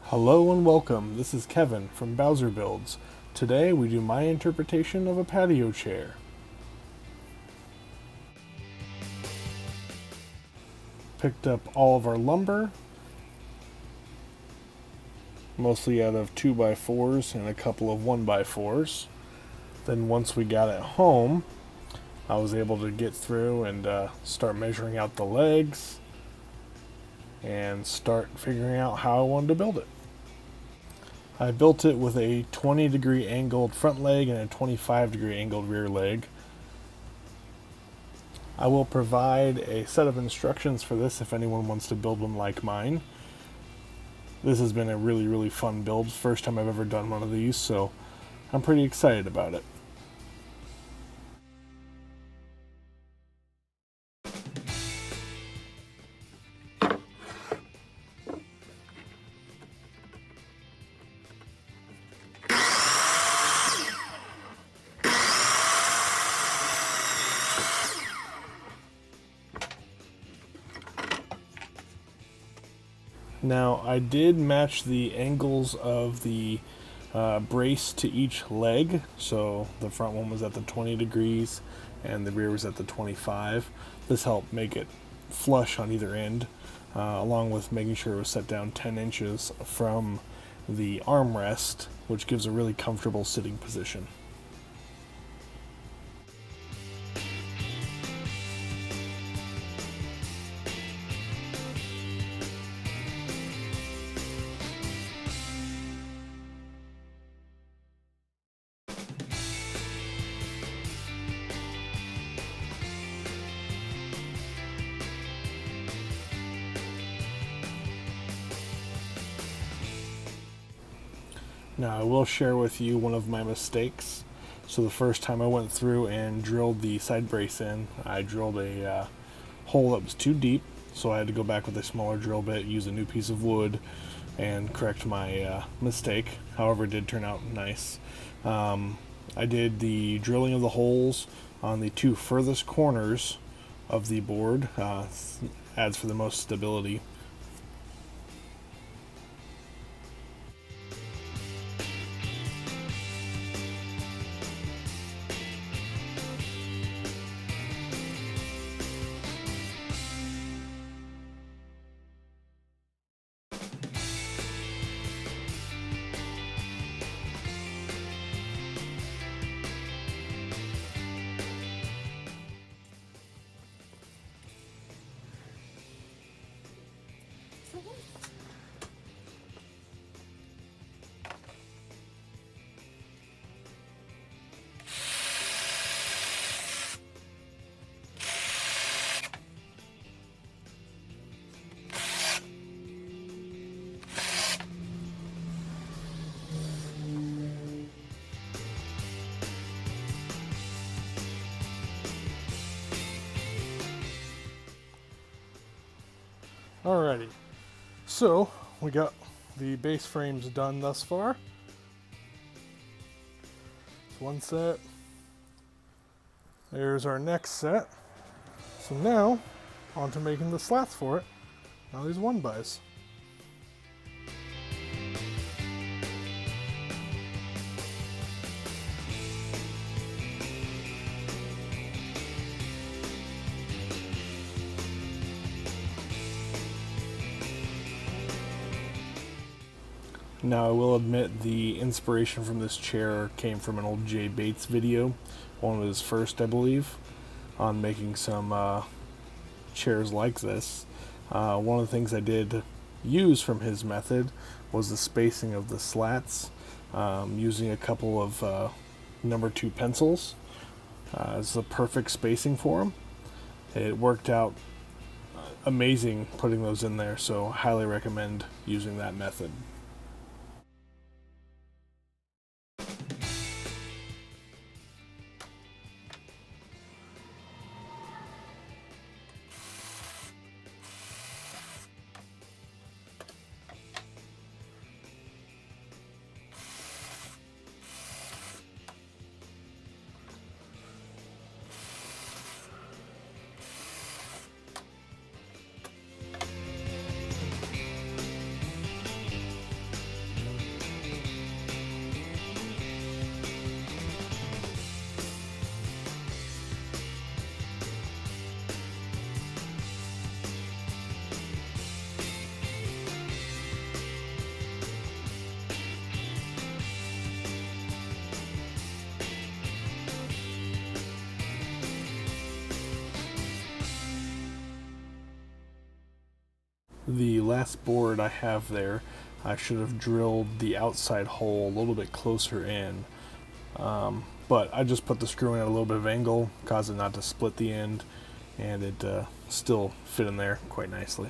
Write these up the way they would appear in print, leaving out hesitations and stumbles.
Hello and welcome, this is Kevin from Bowser Builds. Today we do my interpretation of a patio chair. Picked up all of our lumber, mostly out of 2x4s and a couple of 1x4s. Then once we got it home, I was able to get through and start measuring out the legs and start figuring out how I wanted to build it. I built it with a 20-degree angled front leg and a 25-degree angled rear leg. I will provide a set of instructions for this if anyone wants to build one like mine. This has been a really fun build. First time I've ever done one of these, so I'm pretty excited about it. Now, I did match the angles of the brace to each leg, so the front one was at the 20 degrees and the rear was at the 25. This helped make it flush on either end, along with making sure it was set down 10 inches from the armrest, which gives a really comfortable sitting position. Now I will share with you one of my mistakes. So the first time I went through and drilled the side brace in, I drilled a hole that was too deep, so I had to go back with a smaller drill bit, use a new piece of wood, and correct my mistake. However, it did turn out nice. I did the drilling of the holes on the two furthest corners of the board, adds for the most stability. Alrighty, so we got the base frames done thus far. It's one set. There's our next set. So now, on to making the slats for it. Now these 1x. Now I will admit the inspiration from this chair came from an old Jay Bates video, one of his first I believe, on making some chairs like this. One of the things I did use from his method was the spacing of the slats, using a couple of number 2 pencils as the perfect spacing for them. It worked out amazing putting those in there, so highly recommend using that method. the last board I have there, I should have drilled the outside hole a little bit closer in. But I just put the screw in at a little bit of angle, caused it not to split the end, and it still fit in there quite nicely.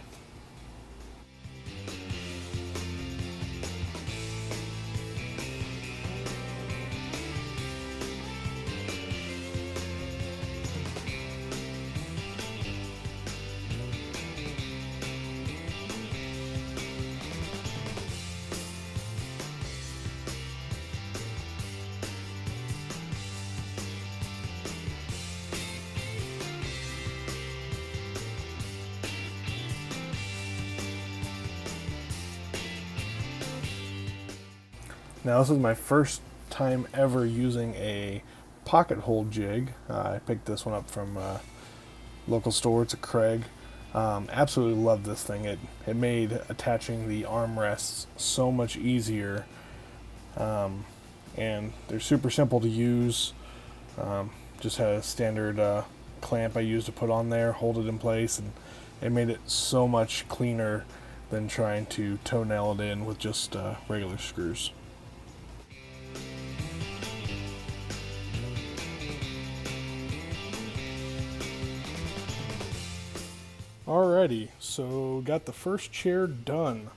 Now this is my first time ever using a pocket hole jig. I picked this one up from a local store. It's a Craig. Absolutely love this thing. It made attaching the armrests so much easier, and they're super simple to use. Just had a standard clamp I used to put on there, hold it in place, and it made it so much cleaner than trying to toe nail it in with just regular screws. Alrighty, so got the first chair done.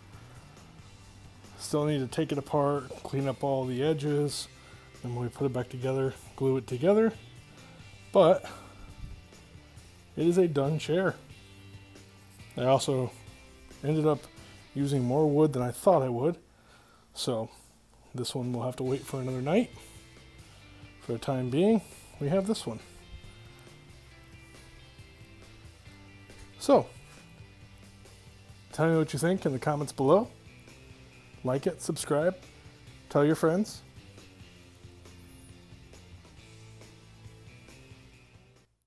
Still need to take it apart, clean up all the edges, and when we put it back together, glue it together. But it is a done chair. I also ended up using more wood than I thought I would, so this one will have to wait for another night. For the time being, we have this one. So, tell me what you think in the comments below. Like it, subscribe, tell your friends.